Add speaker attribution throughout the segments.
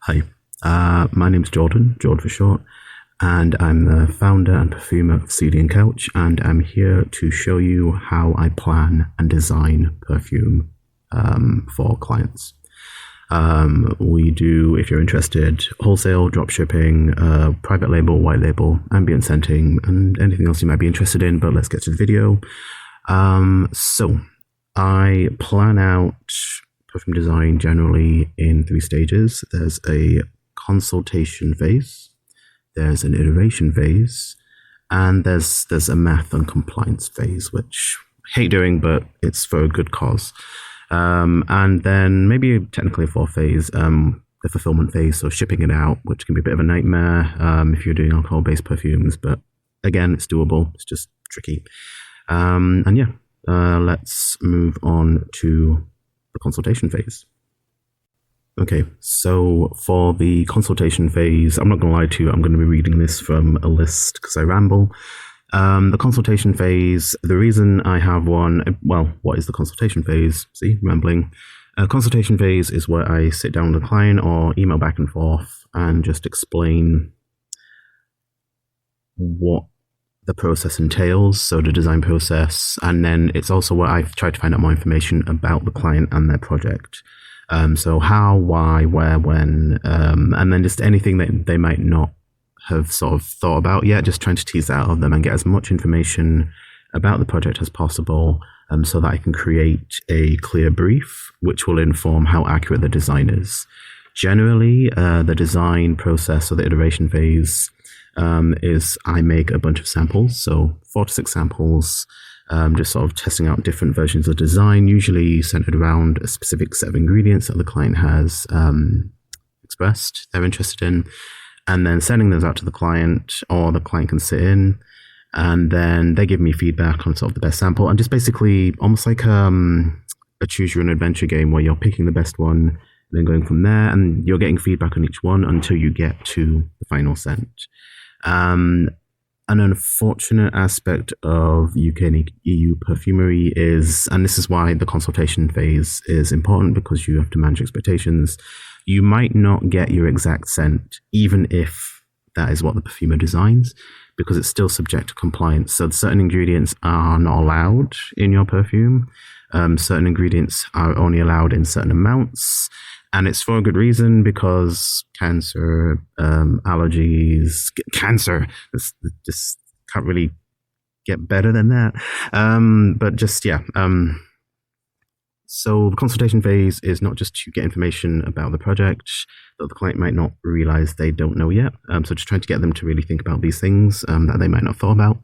Speaker 1: Hi, my name's Jordan for short, and I'm the founder and perfumer of CD & Couch, and I'm here to show you how I plan and design perfume for clients. We do, if you're interested, wholesale, drop shipping, private label, white label, ambient scenting, and anything else you might be interested in, but let's get to the video. So I plan out perfume design generally in 3 stages. There's a consultation phase, there's an iteration phase, and there's a math and compliance phase, which I hate doing, but it's for a good cause. And then maybe technically a 4th phase, the fulfillment phase, so shipping it out, which can be a bit of a nightmare if you're doing alcohol-based perfumes, but again, it's doable, it's just tricky. And yeah, let's move on to the consultation phase. Okay, so for the consultation phase, I'm not going to lie to you, I'm going to be reading this from a list because I ramble. The consultation phase, the reason I have one, well, what is the consultation phase? See, rambling. Consultation phase is where I sit down with a client or email back and forth and just explain what the process entails, so the design process, and then it's also where I've tried to find out more information about the client and their project. So how, why, where, when, and then just anything that they might not have sort of thought about yet, just trying to tease that out of them and get as much information about the project as possible, so that I can create a clear brief, which will inform how accurate the design is. Generally, the design process or the iteration phase is I make a bunch of samples, so 4 to 6 samples, just sort of testing out different versions of design, usually centered around a specific set of ingredients that the client has expressed they're interested in, and then sending those out to the client, or the client can sit in, and then they give me feedback on sort of the best sample, and just basically almost like a choose your own adventure game where you're picking the best one, and then going from there, and you're getting feedback on each one until you get to the final scent. An unfortunate aspect of UK and EU perfumery is, and this is why the consultation phase is important, because you have to manage expectations, you might not get your exact scent, even if that is what the perfumer designs, because it's still subject to compliance. So certain ingredients are not allowed in your perfume. Certain ingredients are only allowed in certain amounts. And it's for a good reason, because cancer, allergies, cancer, just can't really get better than that. But just, yeah. So the consultation phase is not just to get information about the project that the client might not realize they don't know yet. So just trying to get them to really think about these things that they might not have thought about.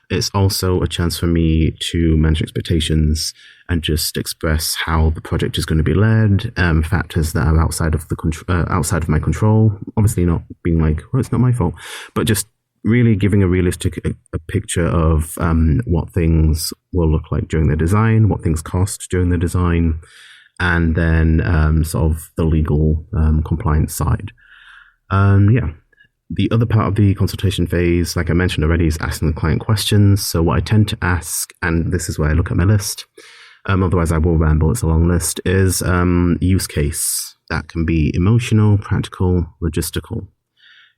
Speaker 1: It's also a chance for me to manage expectations and just express how the project is going to be led, factors that are outside of my control. Obviously, not being like, well, it's not my fault, but just really giving a realistic picture of what things will look like during the design, what things cost during the design, and then sort of the legal compliance side. Yeah. The other part of the consultation phase, like I mentioned already, is asking the client questions. So what I tend to ask, and this is where I look at my list, otherwise I will ramble, it's a long list, is use case. That can be emotional, practical, logistical.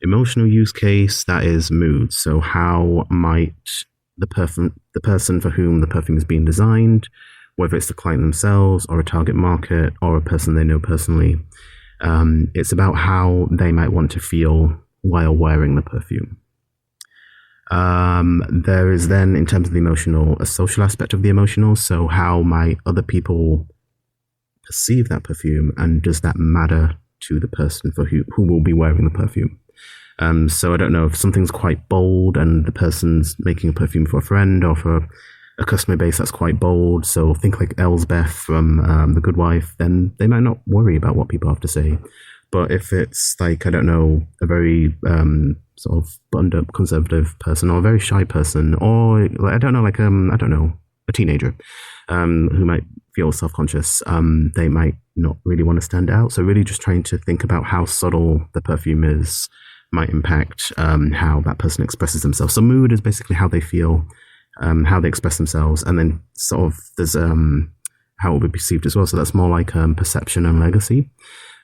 Speaker 1: Emotional use case, that is mood. So how might the person for whom the perfume is being designed, whether it's the client themselves or a target market or a person they know personally, it's about how they might want to feel while wearing the perfume. There is then, in terms of the emotional, a social aspect of the emotional. So how might other people perceive that perfume, and does that matter to the person for who will be wearing the perfume? So I don't know, if something's quite bold and the person's making a perfume for a friend or for a customer base that's quite bold, so think like Elsbeth from The Good Wife, then they might not worry about what people have to say. But if it's like, I don't know, a very sort of buttoned up conservative person, or a very shy person, or I don't know, like I don't know, a teenager who might feel self-conscious, they might not really want to stand out. So really just trying to think about how subtle the perfume is might impact how that person expresses themselves. So mood is basically how they feel, how they express themselves, and then sort of there's how it will be perceived as well. So that's more like perception and legacy.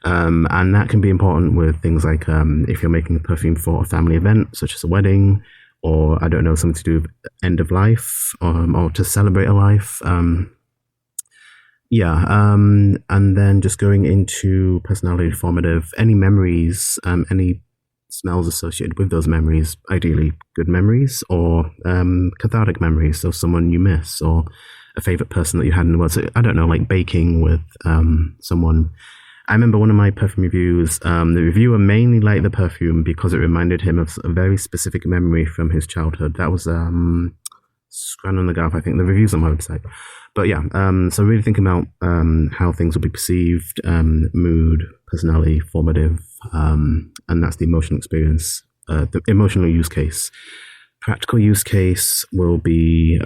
Speaker 1: And that can be important with things like if you're making a perfume for a family event, such as a wedding, or I don't know, something to do with end of life, or to celebrate a life. And then just going into personality formative, any memories, any smells associated with those memories, ideally good memories or cathartic memories, so someone you miss or a favorite person that you had in the world. So I don't know, like baking with someone. I remember one of my perfume reviews, the reviewer mainly liked the perfume because it reminded him of a very specific memory from his childhood. That was Scran on the Garth, I think. The review's on my website. But yeah, so really thinking about how things will be perceived, mood, personality, formative, and that's the emotional experience, the emotional use case. Practical use case will be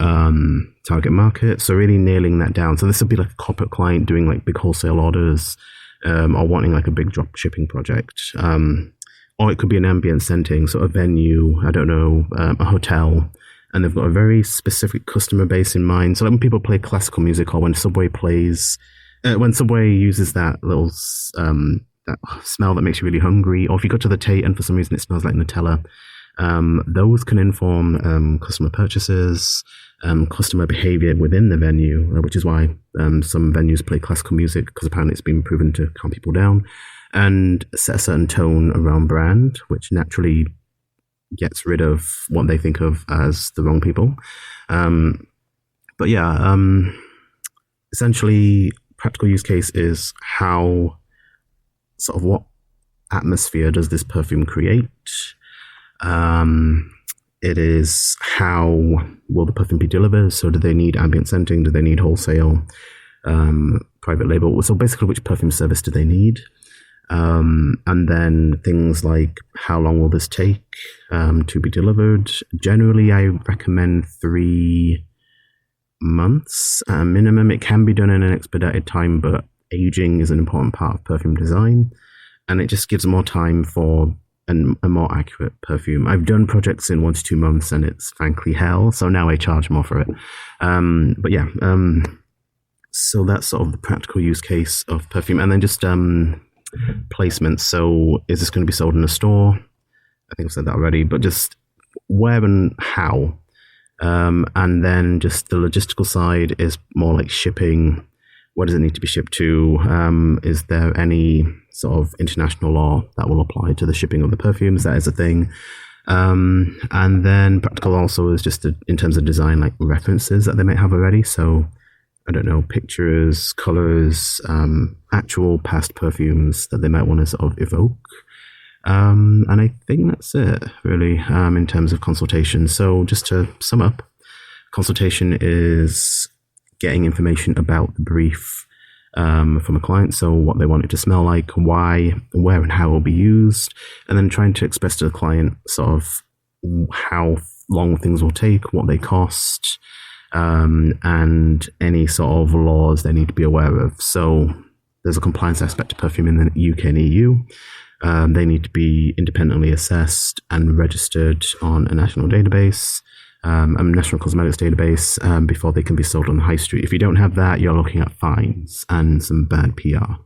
Speaker 1: target market, so really nailing that down. So this would be like a corporate client doing like big wholesale orders, or wanting like a big drop shipping project. Or it could be an ambient scenting, so a venue, I don't know, a hotel, and they've got a very specific customer base in mind. So like when people play classical music, or when Subway plays, when Subway uses that little that smell that makes you really hungry, or if you go to the Tate and for some reason it smells like Nutella, those can inform customer purchases, customer behavior within the venue, which is why some venues play classical music, because apparently it's been proven to calm people down and set a certain tone around brand, which naturally gets rid of what they think of as the wrong people. But yeah, essentially, practical use case is how, sort of what atmosphere does this perfume create? It is how will the perfume be delivered? So do they need ambient scenting? Do they need wholesale, private label? So basically, which perfume service do they need? And then things like how long will this take to be delivered? Generally, I recommend 3 months minimum. It can be done in an expedited time, but aging is an important part of perfume design, and it just gives more time for a more accurate perfume. I've done projects in 1 to 2 months, and it's frankly hell. So now I charge more for it. But yeah, so that's sort of the practical use case of perfume, and then just placement. So is this going to be sold in a store? I think I've said that already, but just where and how. And then just the logistical side is more like shipping. Where does it need to be shipped to? Is there any sort of international law that will apply to the shipping of the perfumes? That is a thing. And then practical also is just in terms of design, like references that they might have already. So I don't know, pictures, colors, actual past perfumes that they might want to sort of evoke. And I think that's it, really, in terms of consultation. So just to sum up, consultation is getting information about the brief from a client, so what they want it to smell like, why, where and how it will be used, and then trying to express to the client sort of how long things will take, what they cost, and any sort of laws they need to be aware of. So there's a compliance aspect to perfume in the UK and EU. They need to be independently assessed and registered on a national database, a national cosmetics database, before they can be sold on the high street. If you don't have that, you're looking at fines and some bad PR.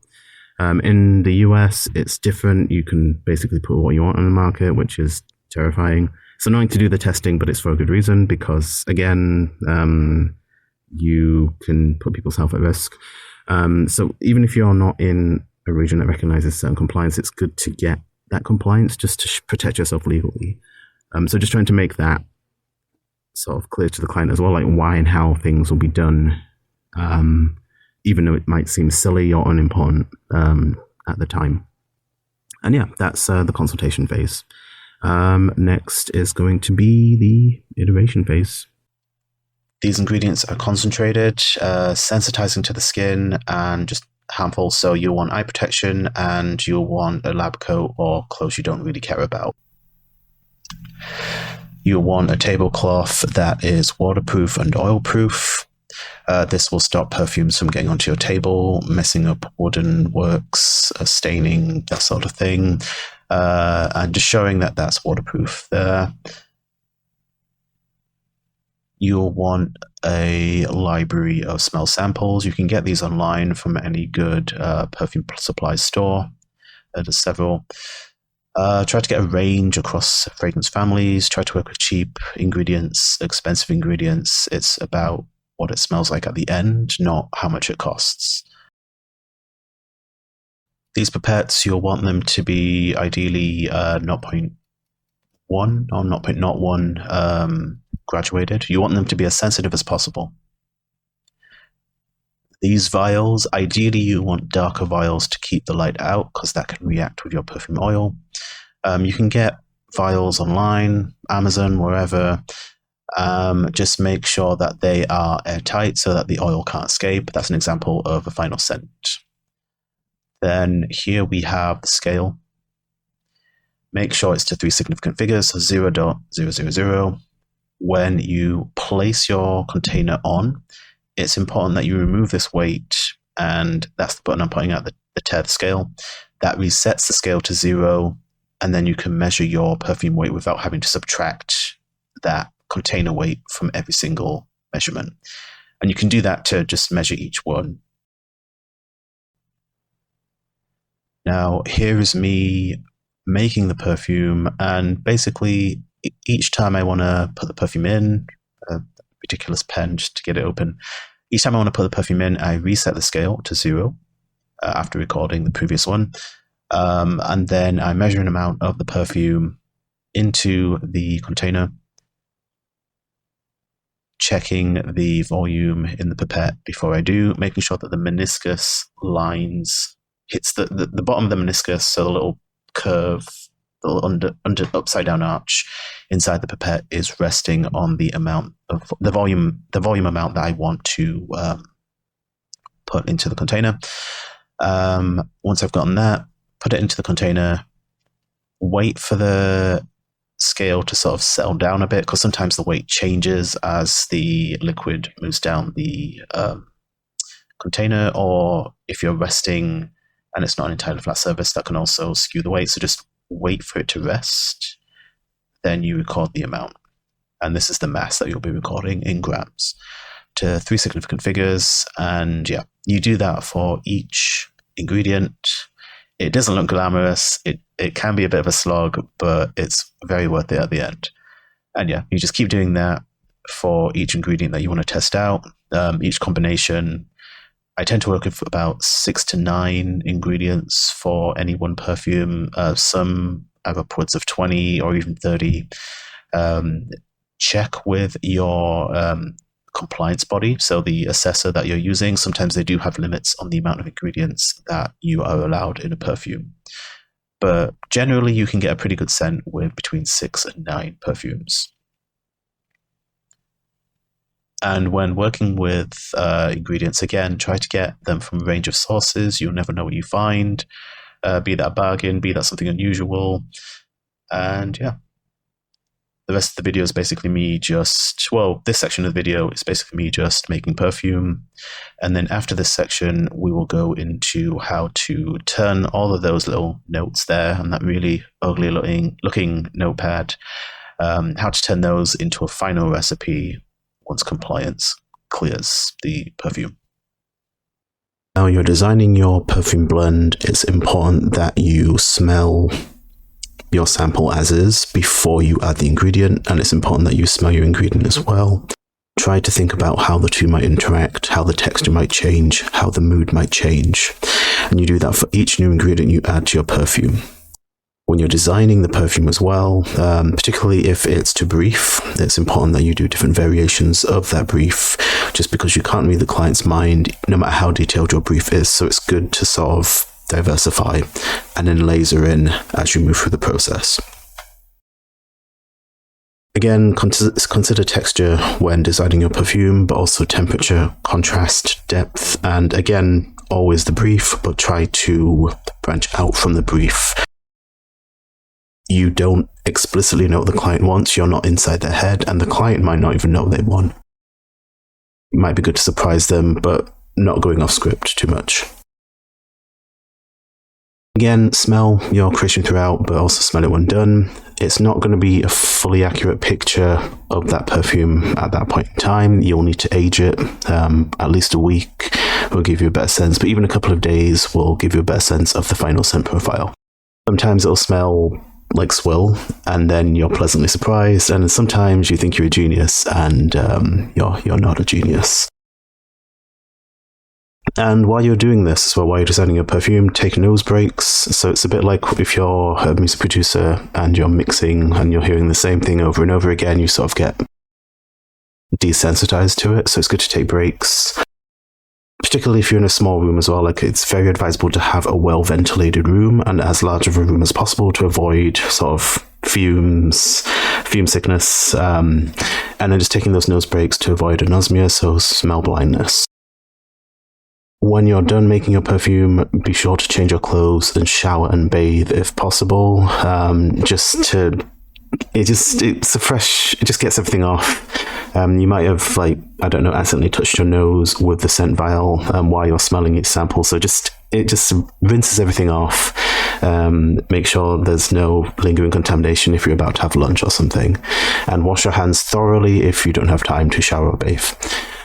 Speaker 1: In the US, it's different. You can basically put what you want on the market, which is terrifying. It's annoying to do the testing, but it's for a good reason, because again, you can put people's health at risk. So even if you're not in a region that recognizes certain compliance, it's good to get that compliance just to protect yourself legally. So just trying to make that sort of clear to the client as well, like why and how things will be done, even though it might seem silly or unimportant at the time. And yeah, that's the consultation phase. Next is going to be the iteration phase.
Speaker 2: These ingredients are concentrated, sensitizing to the skin, and just harmful. So you'll want eye protection, and you'll want a lab coat or clothes you don't really care about. You'll want a tablecloth that is waterproof and oil-proof. This will stop perfumes from getting onto your table, messing up wooden works, staining, that sort of thing, and just showing that that's waterproof there. You'll want a library of smell samples. You can get these online from any good perfume supply store. There's several. Try to get a range across fragrance families. Try to work with cheap ingredients, expensive ingredients. It's about what it smells like at the end, not how much it costs. These pipettes, you'll want them to be ideally 0.1 or 0.01 graduated. You want them to be as sensitive as possible. These vials, ideally you want darker vials to keep the light out because that can react with your perfume oil. You can get vials online, Amazon, wherever. Just make sure that they are airtight so that the oil can't escape. That's an example of a final scent. Then here we have the scale. Make sure it's to 3 significant figures, so 0.000. When you place your container on, it's important that you remove this weight, and that's the button I'm pointing at, the tare scale. That resets the scale to 0, and then you can measure your perfume weight without having to subtract that container weight from every single measurement. And you can do that to just measure each one. Now, here is me making the perfume, and basically each time I want to put the perfume in, a ridiculous pen just to get it open, each time I want to put the perfume in, I reset the scale to 0 after recording the previous one, and then I measure an amount of the perfume into the container, checking the volume in the pipette before I do, making sure that the meniscus lines hits the bottom of the meniscus, so the little curve, the little under upside down arch inside the pipette is resting on the amount of the volume amount that I want to put into the container. Once I've gotten that, put it into the container, wait for the scale to sort of settle down a bit, because sometimes the weight changes as the liquid moves down the container, or if you're resting and it's not an entirely flat surface, that can also skew the weight. So just wait for it to rest, then you record the amount. And this is the mass that you'll be recording in grams to 3 significant figures. And yeah, you do that for each ingredient. It doesn't look glamorous. It can be a bit of a slog, but it's very worth it at the end. And yeah, you just keep doing that for each ingredient that you want to test out, each combination. I tend to work with about 6 to 9 ingredients for any one perfume. Some have upwards of 20 or even 30. Check with your compliance body, so the assessor that you're using. Sometimes they do have limits on the amount of ingredients that you are allowed in a perfume. But generally, you can get a pretty good scent with between 6 and 9 perfumes. And when working with ingredients, again, try to get them from a range of sources. You'll never know what you find, be that a bargain, be that something unusual. And yeah, the rest of the video is basically me this section of the video is basically me just making perfume. And then after this section, we will go into how to turn all of those little notes there and that really ugly looking notepad, how to turn those into a final recipe once compliance clears the perfume. Now you're designing your perfume blend, it's important that you smell your sample as is before you add the ingredient, and it's important that you smell your ingredient as well. Try to think about how the two might interact, how the texture might change, how the mood might change. And you do that for each new ingredient you add to your perfume. When you're designing the perfume as well, particularly if it's to brief, it's important that you do different variations of that brief, just because you can't read the client's mind no matter how detailed your brief is. So it's good to sort of diversify and then laser in as you move through the process. Again, consider texture when designing your perfume, but also temperature, contrast, depth, and again, always the brief, but try to branch out from the brief. You don't explicitly know what the client wants, you're not inside their head, and the client might not even know what they want. It might be good to surprise them, but not going off script too much. Again, smell your creation throughout, but also smell it when done. It's not going to be a fully accurate picture of that perfume at that point in time. You'll need to age it. At least a week will give you a better sense, but even a couple of days will give you a better sense of the final scent profile.
Speaker 1: Sometimes it'll smell like swill, and then you're pleasantly surprised. And sometimes you think you're a genius, and you're not a genius. And while you're doing this as well, while you're designing your perfume, take nose breaks. So it's a bit like if you're a music producer and you're mixing and you're hearing the same thing over and over again, you sort of get desensitized to it. So it's good to take breaks. Particularly if you're in a small room as well, like it's very advisable to have a well-ventilated room and as large of a room as possible to avoid sort of fume sickness, and then just taking those nose breaks to avoid anosmia, so smell blindness. When you're done making your perfume, be sure to change your clothes and shower and bathe if possible. It just gets everything off. You might have, accidentally touched your nose with the scent vial while you're smelling each sample. So it just rinses everything off. Make sure there's no lingering contamination if you're about to have lunch or something. And wash your hands thoroughly if you don't have time to shower or bathe.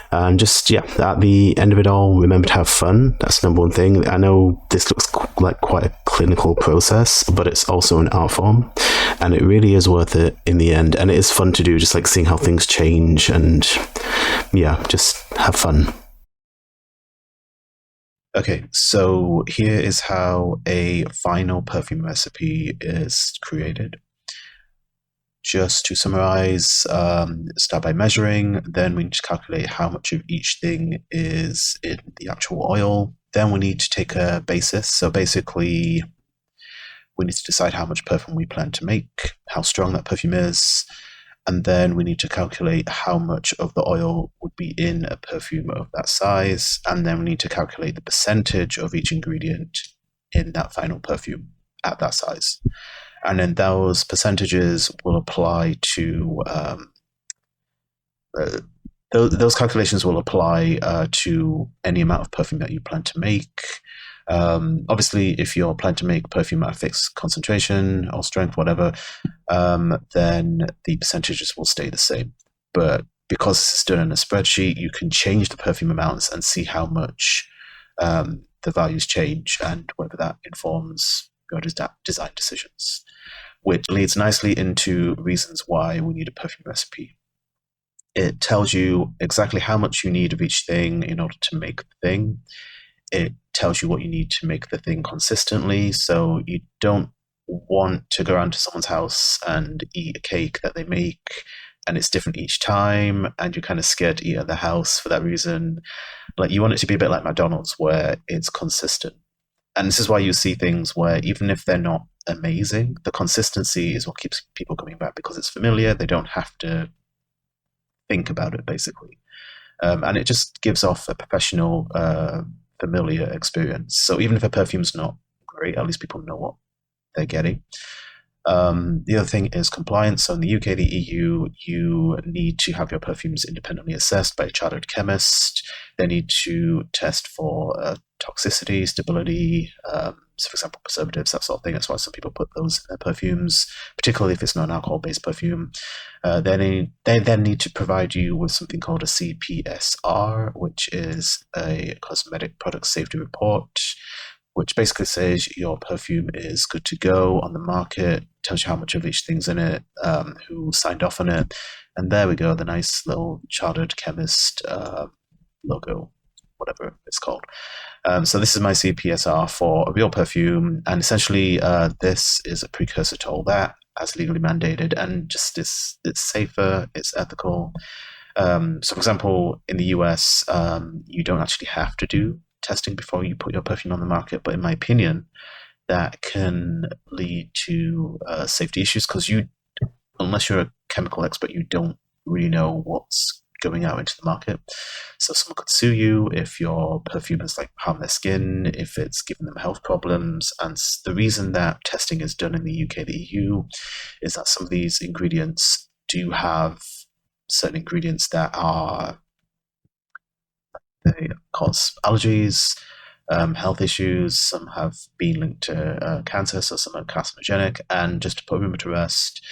Speaker 1: And at the end of it all, remember to have fun. That's the number one thing. I know this looks like quite a clinical process, but it's also an art form. And it really is worth it in the end. And it is fun to do, just like seeing how things change and just have fun.
Speaker 2: Okay, so here is how a final perfume recipe is created. Just to summarize, start by measuring, then we need to calculate how much of each thing is in the actual oil. Then we need to take a basis. So basically, we need to decide how much perfume we plan to make, how strong that perfume is, and then we need to calculate how much of the oil would be in a perfume of that size, and then we need to calculate the percentage of each ingredient in that final perfume at that size. And then those percentages will apply to those calculations will apply to any amount of perfume that you plan to make. Obviously, if you're planning to make perfume at a fixed concentration or strength, whatever, then the percentages will stay the same. But because this is done in a spreadsheet, you can change the perfume amounts and see how much the values change and whether that informs your design decisions, which leads nicely into reasons why we need a perfume recipe. It tells you exactly how much you need of each thing in order to make the thing. It tells you what you need to make the thing consistently, so you don't want to go around to someone's house and eat a cake that they make and it's different each time and you're kind of scared to eat at the house for that reason. Like, you want it to be a bit like McDonald's where it's consistent. And this is why you see things where even if they're not amazing, the consistency is what keeps people coming back because it's familiar. They don't have to think about it, basically. And it just gives off a professional, familiar experience. So even if a perfume's not great, at least people know what they're getting. The other thing is compliance. So in the UK, the EU, you need to have your perfumes independently assessed by a chartered chemist. They need to test for toxicity, stability, so for example, preservatives, that sort of thing. That's why some people put those in their perfumes, particularly if it's not an alcohol-based perfume. They then need to provide you with something called a CPSR, which is a cosmetic product safety report, which basically says your perfume is good to go on the market, tells you how much of each thing's in it, who signed off on it. And there we go, the nice little chartered chemist logo, whatever it's called. So this is my CPSR for a real perfume. And essentially, this is a precursor to all that, as legally mandated. And just it's safer, it's ethical. So for example, in the US, you don't actually have to do testing before you put your perfume on the market, but in my opinion, that can lead to safety issues because unless you're a chemical expert, you don't really know what's going out into the market. So someone could sue you if your perfume has harmed their skin, if it's given them health problems. And the reason that testing is done in the UK, the EU, is that some of these ingredients do have certain ingredients that they cause allergies, health issues. Some have been linked to cancer, so some are carcinogenic. And just to put rumor to rest,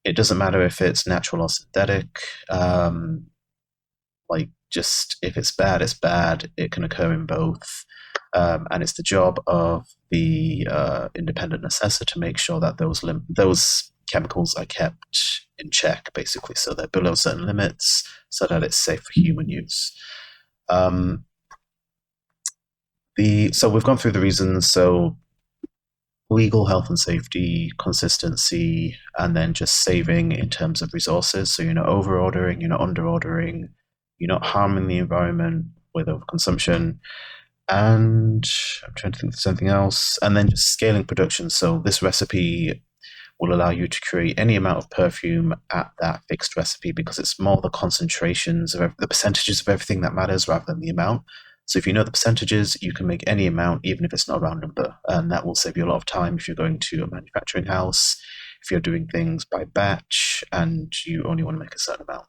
Speaker 2: it doesn't matter if it's natural or synthetic. Just if it's bad, it's bad. It can occur in both. And it's the job of the independent assessor to make sure that those chemicals are kept in check, basically, so they're below certain limits, so that it's safe for human use. So we've gone through the reasons. So legal, health and safety, consistency, and then just saving in terms of resources. So you're not over ordering, you're not under ordering, you're not harming the environment with overconsumption. And I'm trying to think of something else. And then just scaling production. So this recipe will allow you to create any amount of perfume at that fixed recipe, because it's more the concentrations of the percentages of everything that matters rather than the amount. So if you know the percentages, you can make any amount, even if it's not a round number. And that will save you a lot of time if you're going to a manufacturing house, if you're doing things by batch and you only want to make a certain amount.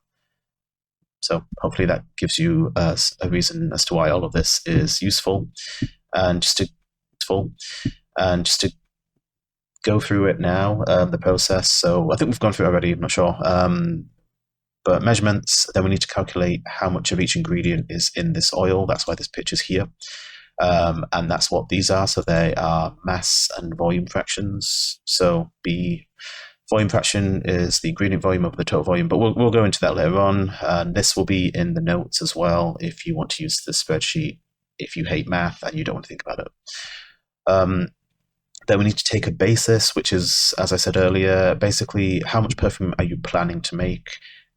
Speaker 2: So hopefully that gives you a reason as to why all of this is useful. And just to go through it now, the process. So I think we've gone through it already, I'm not sure. But measurements, then we need to calculate how much of each ingredient is in this oil. That's why this picture's here. And that's what these are. So they are mass and volume fractions. So volume fraction is the ingredient volume over the total volume, but we'll go into that later on. And this will be in the notes as well if you want to use the spreadsheet, if you hate math and you don't want to think about it. Then we need to take a basis, which is, as I said earlier, basically how much perfume are you planning to make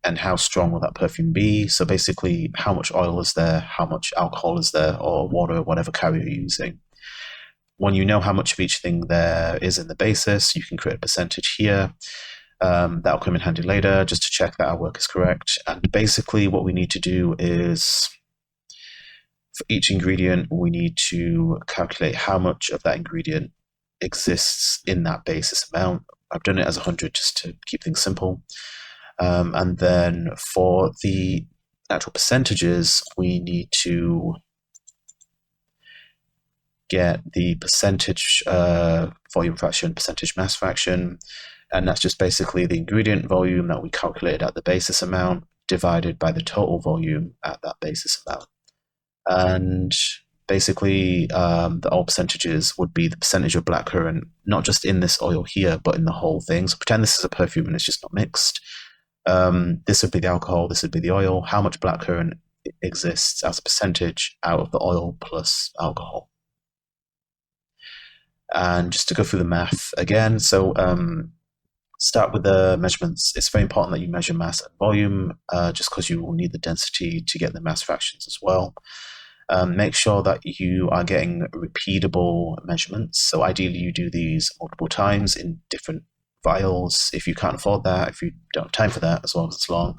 Speaker 2: and how strong will that perfume be? So basically, how much oil is there, how much alcohol is there, or water, whatever carrier you're using. When you know how much of each thing there is in the basis, you can create a percentage here. That'll come in handy later, just to check that our work is correct. And basically what we need to do is, for each ingredient, we need to calculate how much of that ingredient exists in that basis amount. I've done it as 100 just to keep things simple. And then for the actual percentages, we need to get the percentage volume fraction, percentage mass fraction, and that's just basically the ingredient volume that we calculated at the basis amount divided by the total volume at that basis amount. And basically, the oil percentages would be the percentage of blackcurrant, not just in this oil here, but in the whole thing. So pretend this is a perfume and it's just not mixed. This would be the alcohol, this would be the oil. How much blackcurrant exists as a percentage out of the oil plus alcohol. And just to go through the math again, so start with the measurements. It's very important that you measure mass and volume, just because you will need the density to get the mass fractions as well. Make sure that you are getting repeatable measurements. So ideally you do these multiple times in different vials. If you can't afford that, if you don't have time for that, as long as it's long,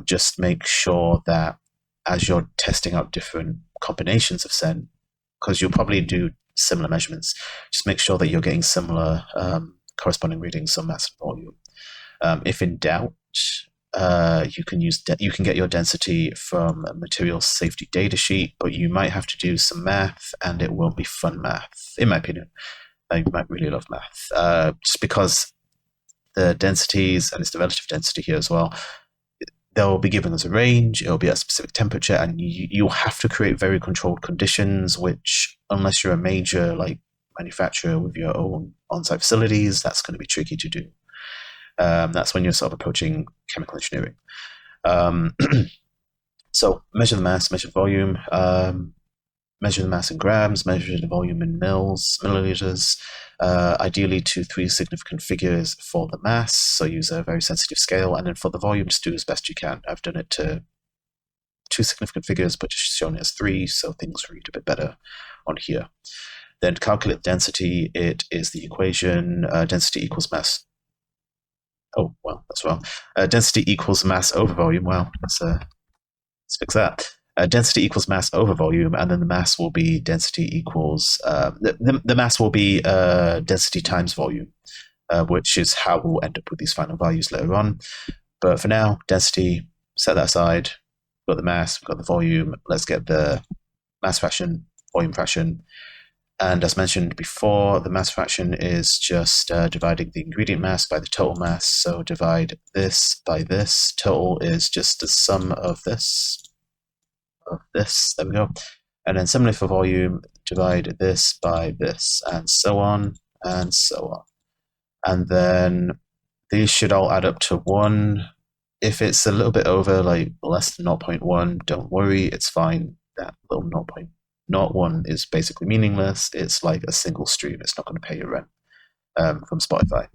Speaker 2: just make sure that as you're testing out different combinations of scent, because you'll probably do similar measurements, just make sure that you're getting similar corresponding readings, so mass and volume. If in doubt, you can get your density from a material safety data sheet, but you might have to do some math, and it won't be fun math, in my opinion. You might really love math, just because the densities, and it's the relative density here as well, they'll be giving us a range, it'll be at a specific temperature, and you'll have to create very controlled conditions, which, unless you're a major manufacturer with your own on-site facilities, that's going to be tricky to do. That's when you're sort of approaching chemical engineering. So measure the mass, measure the volume, measure the mass in grams, measure the volume in milliliters, ideally to 3 significant figures for the mass, so use a very sensitive scale, and then for the volume, just do as best you can. I've done it to 2 significant figures, but just shown it as 3, so things read a bit better on here. Then to calculate the density, it is the equation, density equals mass. Oh, well, that's wrong. Density equals mass over volume. Well, let's fix that. Density equals mass over volume, and then the mass will be density equals the mass will be density times volume, which is how we'll end up with these final values later on. But for now, density, set that aside. We've got the mass, we've got the volume. Let's get the mass fraction, volume fraction. And as mentioned before, the mass fraction is just dividing the ingredient mass by the total mass. So divide this by this. Total is just the sum of this. There we go. And then similarly for volume, divide this by this, and so on, and so on. And then these should all add up to 1. If it's a little bit over, like less than 0.1, don't worry, it's fine. That little 0.01 is basically meaningless. It's like a single stream. It's not going to pay your rent from Spotify.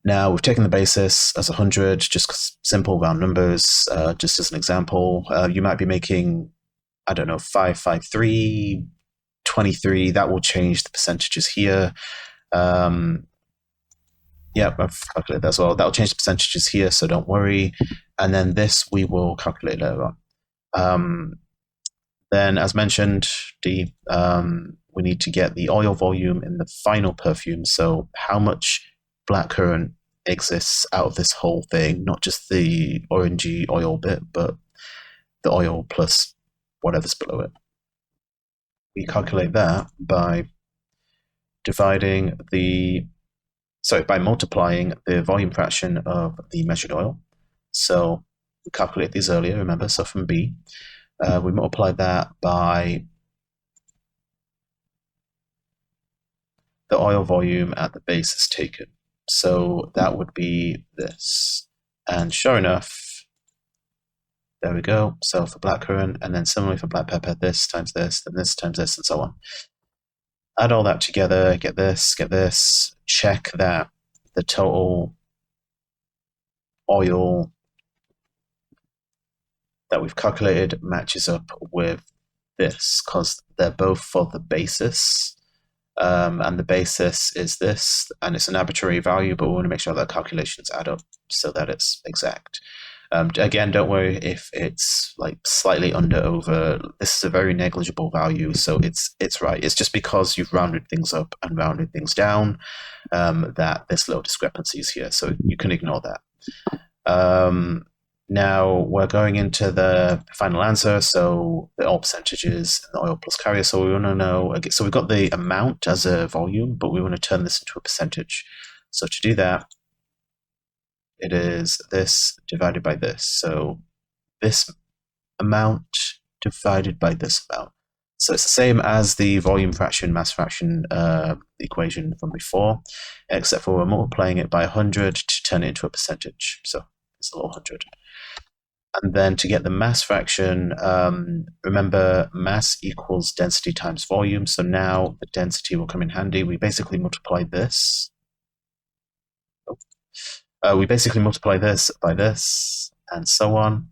Speaker 2: Now we've taken the basis as 100, just simple round numbers. Just as an example, you might be making, I don't know, 553, 23. That will change the percentages here. Yeah, I've calculated that as well. That'll change the percentages here, so don't worry. And then this we will calculate later on. Then, as mentioned, we need to get the oil volume in the final perfume. So how much blackcurrant exists out of this whole thing, not just the orangey oil bit, but the oil plus whatever's below it. We calculate that by by multiplying the volume fraction of the measured oil. So we calculated these earlier, remember, so from B. We multiply that by the oil volume at the basis taken. So that would be this. And sure enough, there we go. So for blackcurrant, and then similarly for black pepper, this times this, then this times this, and so on. Add all that together, get this, check that the total oil that we've calculated matches up with this, because they're both for the basis. And the basis is this, and it's an arbitrary value, but we want to make sure that calculations add up so that it's exact. Again, don't worry if it's like slightly under, over. This is a very negligible value, so it's right. It's just because you've rounded things up and rounded things down that this little discrepancy is here, so you can ignore that. Now we're going into the final answer, so the oil percentages and the oil plus carrier. So we want to know, so we've got the amount as a volume, but we want to turn this into a percentage. So to do that, it is this divided by this. So this amount divided by this amount. So it's the same as the volume fraction, mass fraction equation from before, except for we're multiplying it by 100 to turn it into a percentage. So it's a little 100. And then to get the mass fraction, remember mass equals density times volume. So now the density will come in handy. We basically multiply this. We basically multiply this by this, and so on,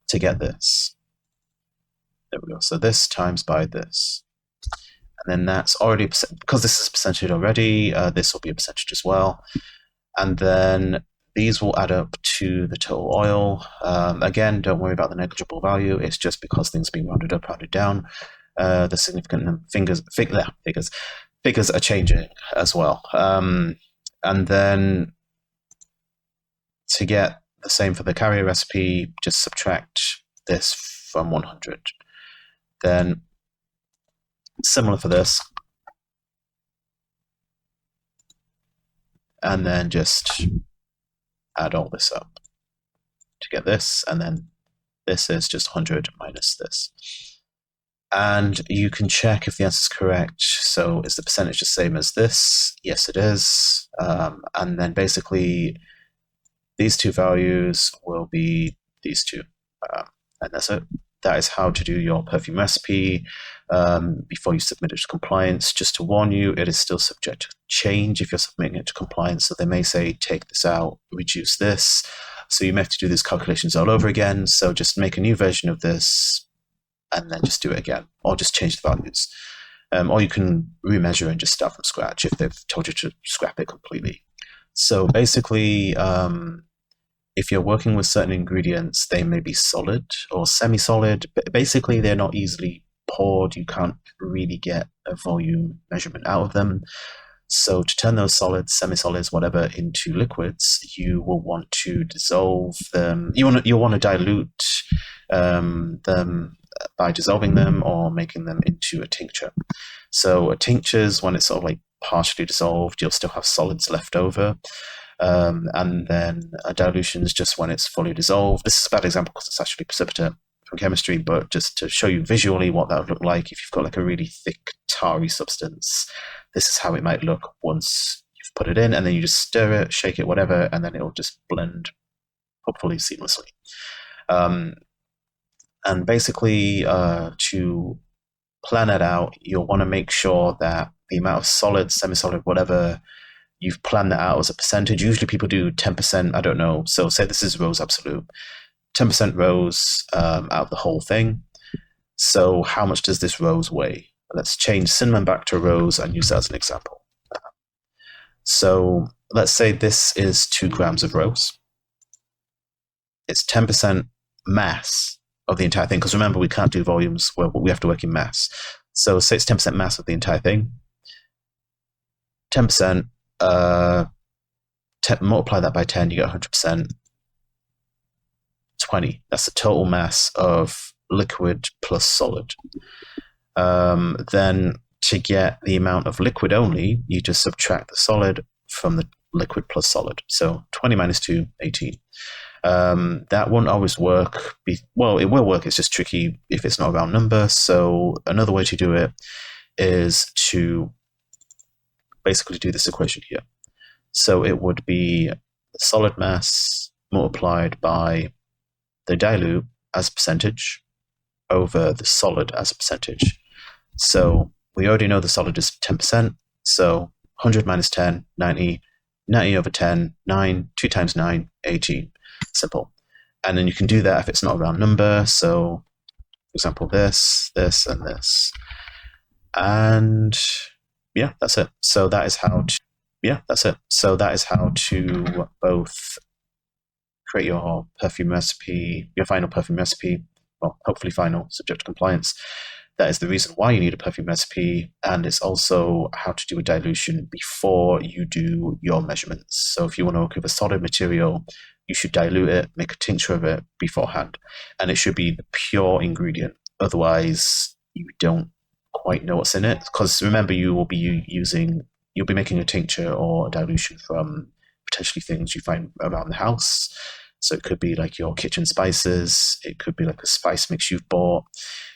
Speaker 2: to get this. There we go. So this times by this. And then that's already, because this is a percentage already, this will be a percentage as well. And then these will add up to the total oil. Again, don't worry about the negligible value. It's just because things are being rounded up, rounded down. The significant figures are changing as well. And then to get the same for the carrier recipe, just subtract this from 100. Then similar for this. And then just add all this up to get this, and then this is just 100 minus this. And you can check if the answer is correct. So is the percentage the same as this? Yes, it is. And then basically these two values will be these two. And that's it. That is how to do your perfume recipe before you submit it to compliance. Just to warn you, it is still subject to change if you're submitting it to compliance. So they may say, take this out, reduce this. So you may have to do these calculations all over again. So just make a new version of this and then just do it again, or just change the values. Or you can remeasure and just start from scratch if they've told you to scrap it completely. So basically, if you're working with certain ingredients, they may be solid or semi-solid. But basically, they're not easily poured. You can't really get a volume measurement out of them. So to turn those solids, semi-solids, whatever, into liquids, you will want to dissolve them. You'll want to dilute them by dissolving them or making them into a tincture. So a tincture is when it's sort of like partially dissolved, you'll still have solids left over. And then a dilution is just when it's fully dissolved. This is a bad example because it's actually precipitate from chemistry, but just to show you visually what that would look like if you've got like a really thick, tarry substance, this is how it might look once you've put it in, and then you just stir it, shake it, whatever, and then it'll just blend, hopefully seamlessly. And basically, to plan it out, you'll want to make sure that the amount of solid, semi-solid, whatever, you've planned that out as a percentage. Usually people do 10%, I don't know. So say this is rose absolute, 10% rose out of the whole thing. So how much does this rose weigh? Let's change cinnamon back to rose and use that as an example. So let's say this is 2 grams of rose. It's 10% mass of the entire thing, because remember, we can't do volumes where we have to work in mass. So say it's 10% mass of the entire thing. 10%, multiply that by 10, you get 100%. 20. That's the total mass of liquid plus solid. Then to get the amount of liquid only, you just subtract the solid from the liquid plus solid. So 20 minus 2, 18. That won't always work. Well, it will work. It's just tricky if it's not a round number. So another way to do it is to basically do this equation here. So it would be the solid mass multiplied by the dilute as a percentage over the solid as a percentage. So we already know the solid is 10%. So 100 minus 10, 90. 90 over 10, 9. 2 times 9, 18. Simple. And then you can do that if it's not a round number. So, for example, this, and this. And yeah, that's it. So that is how to both create your perfume recipe, your final perfume recipe, well, hopefully final, subject to compliance. That is the reason why you need a perfume recipe, and it's also how to do a dilution before you do your measurements. So if you want to work with a solid material, you should dilute it, make a tincture of it beforehand, and it should be the pure ingredient. Otherwise, you don't quite know what's in it, because remember, you'll be making a tincture or a dilution from potentially things you find around the house. So it could be like your kitchen spices, it could be like a spice mix you've bought.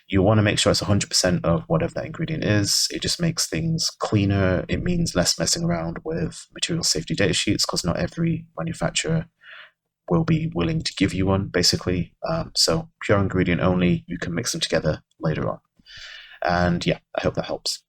Speaker 2: You want to make sure it's 100% of whatever that ingredient is. It just makes things cleaner. It means less messing around with material safety data sheets, because not every manufacturer will be willing to give you one, basically. So pure ingredient only, you can mix them together later on. And yeah, I hope that helps.